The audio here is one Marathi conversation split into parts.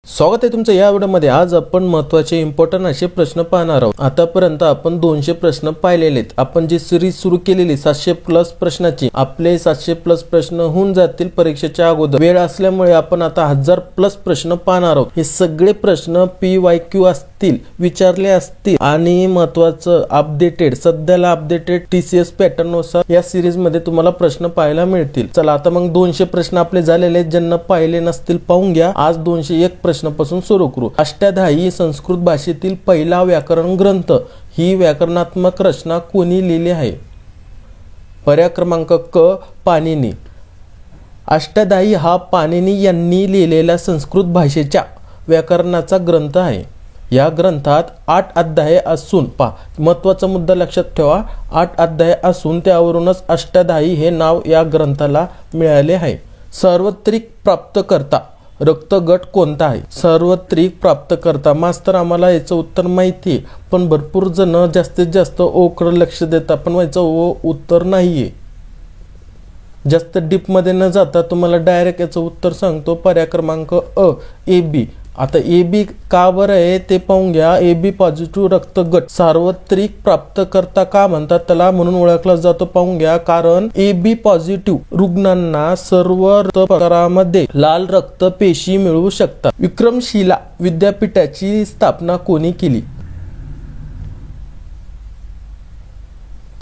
स्वागत आहे तुमचं या व्हिडिओमध्ये। आज आपण महत्त्वाचे इम्पॉर्टंट असे प्रश्न पाहणार आहोत। आतापर्यंत आपण 200 प्रश्न पाहिलेले आहेत। आपण जी सिरीज सुरू केलेली 700 प्लस प्रश्नाची, आपले 700 प्लस प्रश्न होऊन जातील परीक्षेच्या अगोदर। वेळ असल्यामुळे आपण आता 1000 प्लस प्रश्न पाहणार आहोत। हे सगळे प्रश्न PYQ असतील, विचारले असतील आणि महत्त्वाचं अपडेटेड, सध्याला अपडेटेड TCS पॅटर्न नुसार या सिरीज मध्ये तुम्हाला प्रश्न पाहायला मिळतील। चला आता मग 200 प्रश्न आपले झालेले आहेत, ज्यांना पाहिले नसतील पाहून घ्या। आज 201 प्रश्नापासून सुरू करू। अष्टाध्यायी संस्कृत भाषेतील पहिला व्याकरण ग्रंथ ही व्याकरणात्मक रचना कोणी लिहिली आहे? पर्याय क्रमांक क, पाणिनी। अष्टाध्यायी हा पाणिनी यांनी लिहिलेला संस्कृत भाषेच्या व्याकरणाचा ग्रंथ आहे। या ग्रंथात 8 अध्याय असून, महत्त्वाचा मुद्दा लक्षात ठेवा, 8 अध्याय असून त्यावरूनच अष्टाध्यायी हे नाव या ग्रंथाला मिळाले आहे। सार्वत्रिक प्राप्तकर्ता रक्त गट कोणता आहे? सार्वत्रिक प्राप्तकर्ता मास्तर आम्हाला याचं उत्तर माहिती आहे, पण भरपूर जण जास्तीत जास्त ओकडे लक्ष देतात, पण याचं उत्तर नाहीये। जास्त डीप मध्ये न जाता तुम्हाला डायरेक्ट याचं उत्तर सांगतो। पर्याय क्रमांक अ, AB। आता AB का बरं आहे ते पाहून घ्या। AB पॉझिटिव्ह रक्त गट सार्वत्रिक प्राप्तकर्ता का म्हणतात त्याला, म्हणून ओळखला जातो, पाहून घ्या। कारण AB पॉझिटिव्ह रुग्णांना सर्व रक्तप्रकारामध्ये लाल रक्त पेशी मिळू शकतात। विक्रमशिला विद्यापीठाची स्थापना कोणी केली?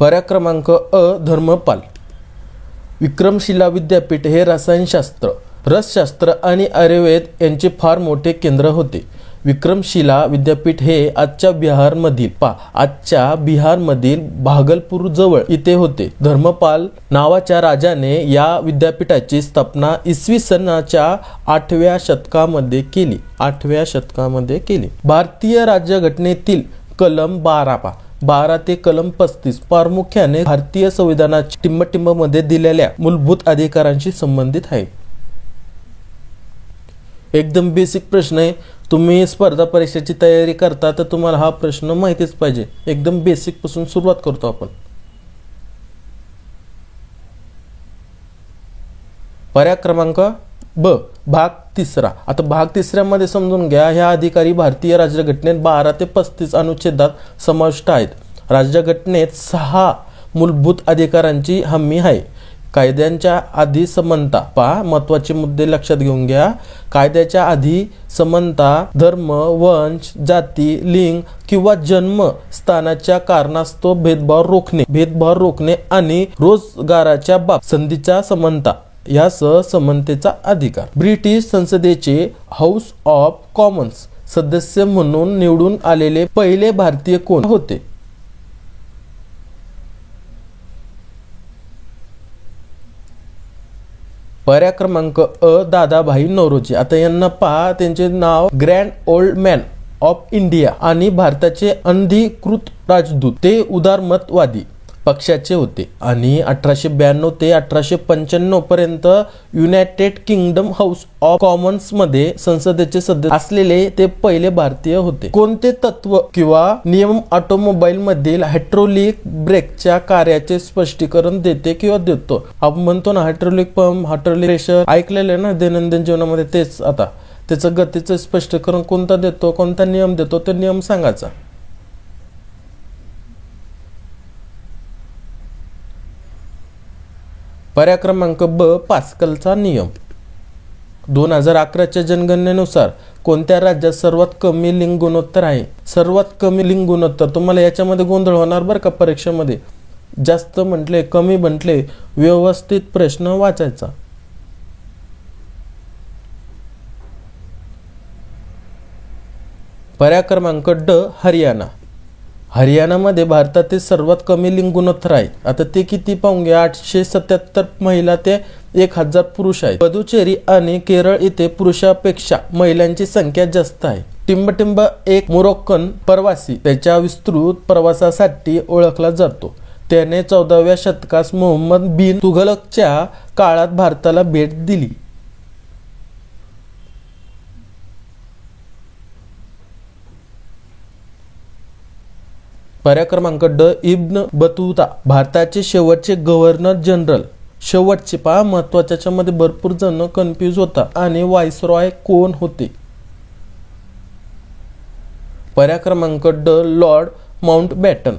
पर्याय क्रमांक अ, धर्मपाल। विक्रमशिला विद्यापीठ हे रसायनशास्त्र, रसशास्त्र आणि आयुर्वेद यांचे फार मोठे केंद्र होते। विक्रमशिला विद्यापीठ हे आजच्या बिहारमधील भागलपूर जवळ इथे होते। धर्मपाल नावाच्या राजाने या विद्यापीठाची स्थापना इसवी सनाच्या 8व्या शतकामध्ये केली। भारतीय राज्यघटनेतील कलम 12 ते कलम 35 प्रामुख्याने भारतीय संविधानाच्या टिंबटिंब मध्ये दिलेल्या मूलभूत अधिकारांशी संबंधित आहे। एकदम बेसिक प्रश्न आहे। तुम्ही स्पर्धा परीक्षेची तयारी करता तर तुम्हाला हा प्रश्न माहितीच पाहिजे। एकदम बेसिक पासून सुरुवात करतो आपण। पर्याय क्रमांक ब, भाग 3। आता भाग 3 मध्ये समजून घ्या, ह्या अधिकारी भारतीय राज्यघटनेत 12 ते 35 अनुच्छेदात समाविष्ट आहेत। राज्यघटनेत 6 मूलभूत अधिकारांची हमी आहे। कायद्याच्या आधी समानता, महत्वाचे मुद्दे लक्षात घेऊन घ्या। कायद्याच्या आधी समानता, धर्म, वंश, जाती, लिंग किंवा जन्म स्थानाच्या कारणास्तव भेदभाव रोखणे आणि रोजगाराच्या बाबतीत संधीच्या समानता यासह समानतेचा अधिकार। ब्रिटिश संसदेचे हाऊस ऑफ कॉमन्स सदस्य म्हणून निवडून आलेले पहिले भारतीय कोण होते? पर्याय क्रमांक अ, दादाभाई नौरोजी। आता यांना त्यांचे नाव grand old man of India आणि भारताचे अधिकृत राजदूत, ते उदारमतवादी पक्षाचे होते आणि 1892 ते 1895 पर्यंत United kingdom house of Commons मध्ये संसदेचे सदस्य असलेले ते पहिले भारतीय होते। कोणते तत्व किंवा नियम ऑटोमोबाईल मधील हायड्रोलिक ब्रेकच्या कार्याचे स्पष्टीकरण देते किंवा देतो? आपण म्हणतो ना हायड्रोलिक पंप, हायड्रोलिक प्रेशर, ऐकलेले ना दैनंदिन जीवनामध्ये, तेच आता त्याचं गतीचं स्पष्टीकरण कोणता देतो, कोणता नियम देतो, ते नियम सांगायचा। पर्याय क्रमांक ब, पास्कलचा नियम। 2011च्या जनगणनेनुसार कोणत्या राज्यात सर्वात कमी लिंग गुणोत्तर आहे? सर्वात कमी लिंग गुणोत्तर, तुम्हाला याच्यामध्ये गोंधळ होणार बरं का परीक्षेमध्ये। जास्त म्हटले कमी म्हटले, व्यवस्थित प्रश्न वाचायचा। पर्याय क्रमांक ड, हरियाणा। हरियाणामध्ये भारतातील सर्वात कमी लिंग गुणोत्तर आहे। आता ते किती पाहून घ्या, 877 महिला ते 1000 पुरुष आहेत। पुदुचेरी आणि केरळ इथे पुरुषापेक्षा महिलांची संख्या जास्त आहे। टिंबटिंब एक मोरोक्कन प्रवासी त्याच्या विस्तृत प्रवासासाठी ओळखला जातो। त्याने 14व्या शतकात मोहम्मद बिन तुघलकच्या काळात भारताला भेट दिली। पर्याय क्रमांक ड, इब्न बतूता भारताचे शेवटचे गव्हर्नर जनरल शेवटचे महत्वाच्या मध्ये भरपूर जण कन्फ्यूज होता आणि व्हाईसरॉय कोण होते पर्याय क्रमांक ड लॉर्ड माउंटबॅटन.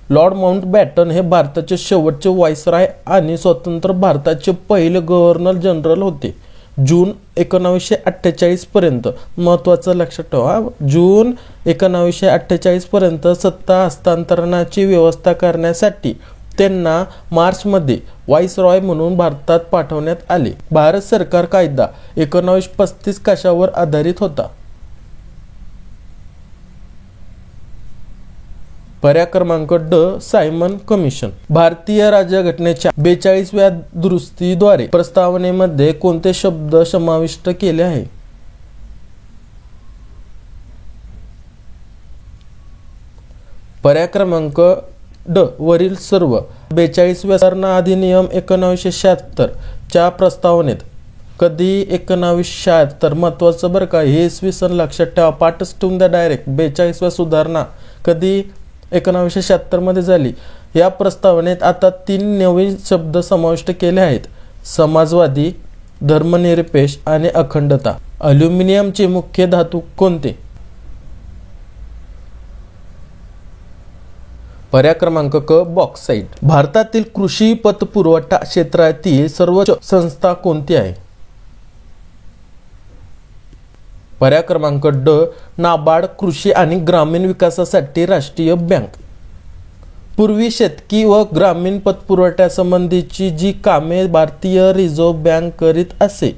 लॉर्ड माउंटबॅटन हे भारताचे शेवटचे व्हाईसरॉय आणि स्वतंत्र भारताचे पहिले गव्हर्नर जनरल होते. जून 1948 पर्यंत, महत्वाचं लक्षात ठेवा, जून 1948 पर्यंत सत्ता हस्तांतरणाची व्यवस्था करण्यासाठी त्यांना मार्चमध्ये व्हाईसरॉय म्हणून भारतात पाठवण्यात आले. भारत सरकार कायदा 1935 कशावर आधारित होता? पर्याय क्रमांक ड सायमन कमिशन. भारतीय राज्यघटनेच्या 42व्या दुरुस्तीद्वारे प्रस्तावनेमध्ये कोणते शब्द समाविष्ट केले आहे? पर्याय क्रमांक ड वरील सर्व. 42व्या सुधारणा अधिनियम 1976 च्या प्रस्तावनेत कधी 1976, महत्वाचं बरं का, हे इसवी सन लक्षात ठेवा, पाठच ठेवून द्या डायरेक्ट. 42व्या सुधारणा कधी 1976 मध्ये झाली. या प्रस्तावनेत आता 3 नवीन शब्द समाविष्ट केले आहेत: समाजवादी, धर्मनिरपेक्ष आणि अखंडता. अल्युमिनियमचे मुख्य धातू कोणते? पर्याय क्रमांक क बॉक्साईट. भारतातील कृषी पतपुरवठा क्षेत्रातील सर्वोच्च संस्था कोणती आहे? पर्याय क्रमांक ड नाबार्ड. कृषी आणि ग्रामीण विकासासाठी राष्ट्रीय बँक. पूर्वी शेतकी व ग्रामीण पतपुरवठ्यासंबंधीची जी कामे भारतीय रिझर्व्ह बँक करीत असे,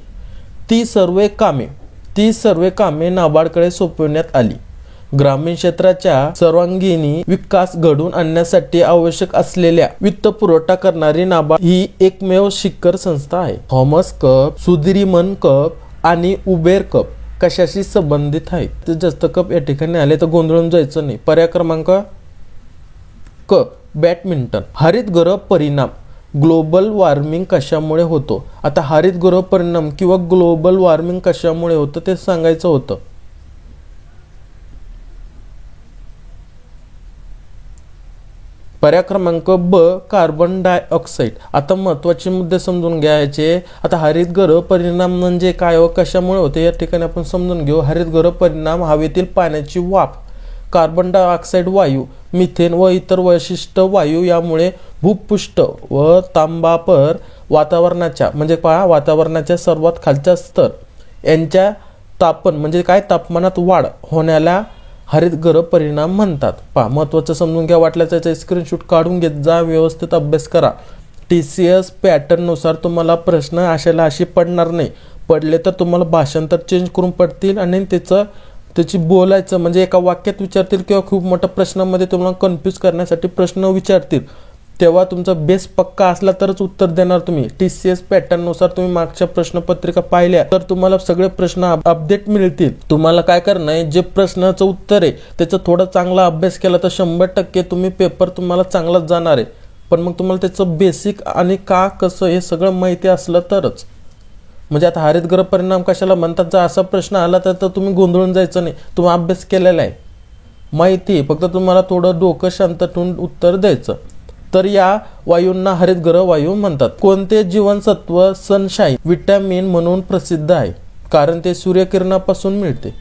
ती सर्व कामे नाबार्डकडे सोपवण्यात आली. ग्रामीण क्षेत्राच्या सर्वांगीण विकास घडवून आणण्यासाठी आवश्यक असलेल्या वित्त पुरवठा करणारी नाबार्ड ही एकमेव शिखर संस्था आहे. थॉमस कप, सुधिरिमन कप आणि उबेर कप कशाशी संबंधित आहे? ते जास्त कप या ठिकाणी आले तर गोंधळून जायचं नाही. पर्याय क्रमांक क बॅडमिंटन. हरितगृह परिणाम ग्लोबल वॉर्मिंग कशामुळे होतो? आता हरितगृह परिणाम किंवा ग्लोबल वॉर्मिंग कशामुळे होतं ते सांगायचं होतं. पर्याय क्रमांक ब कार्बन डायऑक्साईड. आता महत्वाचे मुद्दे समजून घ्यायचे. आता हरितगृह परिणाम म्हणजे काय व कशामुळे होते या ठिकाणी आपण समजून घेऊ. हरितगृह परिणाम हवेतील पाण्याची वाफ, कार्बन डायऑक्साईड वायू, मिथेन व इतर विशिष्ट वायू यामुळे भूपृष्ठ व तापमानापर वातावरणाच्या सर्वात खालच्या स्तर यांच्या तापन म्हणजे काय तापमानात वाढ होण्याला हरितगृह परिणाम म्हणतात. महत्वाचं समजून घ्या. वाटल्यास त्याचा स्क्रीनशॉट काढून घेत जा, व्यवस्थित अभ्यास करा. TCS पॅटर्न नुसार तुम्हाला प्रश्न अशी पडणार नाही. पडले तर तुम्हाला भाषांतर चेंज करून पडतील आणि त्याची बोलायचं म्हणजे एका वाक्यात विचारतील किंवा खूप मोठ्या प्रश्नामध्ये तुम्हाला कन्फ्यूज करण्यासाठी प्रश्न विचारतील. तेव्हा तुमचा बेस पक्का असला तरच उत्तर देणार तुम्ही. TCS पॅटर्न नुसार तुम्ही मागच्या प्रश्नपत्रिका पाहिल्या तर तुम्हाला सगळे प्रश्न अपडेट मिळतील. तुम्हाला काय करणं आहे, जे प्रश्नाचं उत्तर आहे त्याचा थोडा चांगला अभ्यास केला तर 100% तुम्ही पेपर तुम्हाला चांगलाच जाणार आहे. पण मग तुम्हाला त्याचं बेसिक आणि का कसं हे सगळं माहिती असलं तरच. म्हणजे आता हरितगृह परिणाम कशाला म्हणतात जर असा प्रश्न आला तर तुम्ही गोंधळून जायचं नाही. तुम्ही अभ्यास केलेला आहे, माहिती आहे, फक्त तुम्हाला थोडं डोकं शांत ठेवून उत्तर द्यायचं. तर या वायूंना हरितगृह वायू म्हणतात. कोणते जीवनसत्व सनशाईन विटॅमिन म्हणून प्रसिद्ध आहे? कारण ते सूर्यकिरणापासून मिळते.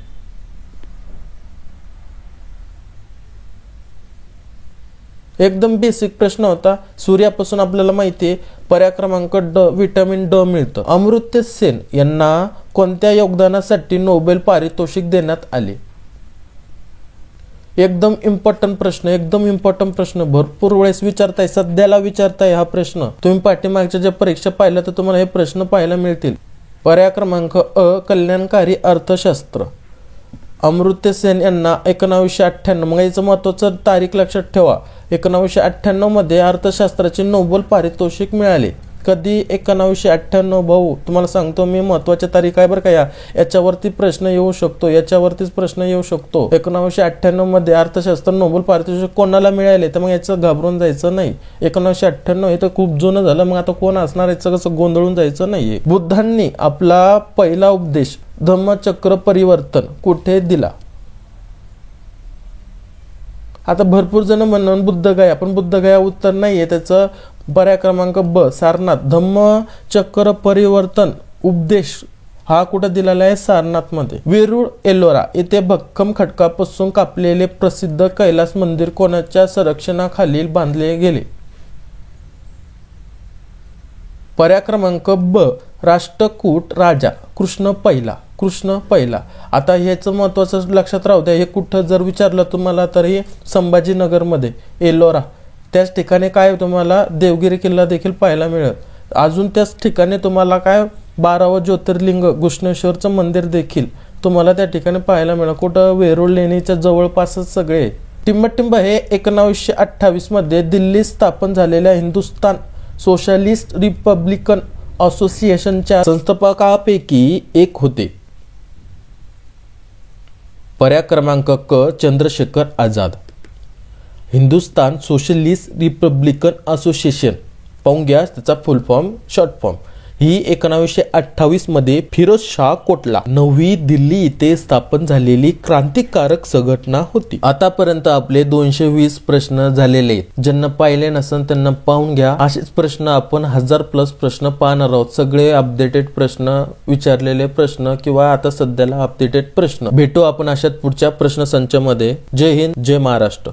एकदम बेसिक प्रश्न होता. सूर्यापासून आपल्याला माहिती आहे. पर्याय क्रमांक ड विटॅमिन ड मिळतं. अमर्त्य सेन यांना कोणत्या योगदानासाठी नोबेल पारितोषिक देण्यात आले? एकदम इम्पॉर्टंट प्रश्न, भरपूर वेळेस विचारताय, सध्याला विचारताय हा प्रश्न. तुम्ही पाठीमागच्या ज्या परीक्षा पाहिल्या तर तुम्हाला हे प्रश्न पाहायला मिळतील. पर्याय क्रमांक अ कल्याणकारी अर्थशास्त्र. अमर्त्य सेन यांना 1998, मग याचं महत्वाचं तारीख लक्षात ठेवा, 1998 मध्ये अर्थशास्त्राचे नोबेल पारितोषिक मिळाले. कधी? 1998. भाऊ तुम्हाला सांगतो मी, महत्वाच्या तारीख आहे बरं का. याच्यावरती प्रश्न येऊ शकतो, याच्यावरतीच प्रश्न येऊ शकतो. 1998 मध्ये अर्थशास्त्र नोबेल पारितोषिक कोणाला मिळाले तर मग याचं घाबरून जायचं नाही. 1998 हे तर खूप जुनं झालं, मग आता कोण असणार याचं कसं गोंधळून जायचं नाहीये. बुद्धांनी आपला पहिला उपदेश धम्मचक्र परिवर्तन कुठे दिला? आता भरपूर जण म्हणून बुद्धगया, पण बुद्धगया उत्तर नाहीये त्याचं. पर्याय क्रमांक ब सारनाथ. धम्मचक्र परिवर्तन उपदेश हा कुठं दिलेला आहे? सारनाथ मध्ये. वेरूळ एलोरा येथे भक्कम खडकापासून कापलेले प्रसिद्ध कैलास मंदिर कोणाच्या संरक्षणाखाली बांधले गेले? पर्याय क्रमांक ब, राष्ट्रकूट राजा कृष्ण पहिला. आता ह्याचं महत्वाचं लक्षात राहू द्या, हे कुठं जर विचारलं तुम्हाला तर हे संभाजीनगरमध्ये एलोरा, त्याच ठिकाणी काय तुम्हाला देवगिरी किल्ला देखील पाहायला मिळेल. अजून त्याच ठिकाणी तुम्हाला काय 12वं ज्योतिर्लिंग घृष्णेश्वरचं मंदिर देखील तुम्हाला त्या ठिकाणी पाहायला मिळेल. कुठं? वेरूळ लेणीच्या जवळपासच सगळे. टिंबटिंब हे 1928 मध्ये दिल्लीत स्थापन झालेल्या हिंदुस्थान सोशलिस्ट रिपब्लिकन असोसिएशनच्या संस्थापकांपैकी एक होते. पर्याय क्रमांक क, Chandrashekhar Azad. Hindustan socialist Republican association पाहून घ्या, त्याचा फुल फॉर्म, शॉर्ट फॉर्म. ही 1928 मध्ये फिरोज शाह कोटला नवी दिल्ली इथे स्थापन झालेली क्रांतिकारक संघटना होती. आतापर्यंत आपले 220 प्रश्न झालेले आहेत. ज्यांना पाहिले नसेल त्यांना पाहून घ्या. असेच प्रश्न आपण 1000+ प्रश्न पाहणार आहोत. सगळे अपडेटेड प्रश्न, विचारलेले प्रश्न किंवा आता सध्याला अपडेटेड प्रश्न. भेटू आपण अशाच पुढच्या प्रश्न संचामध्ये. जय हिंद, जय महाराष्ट्र.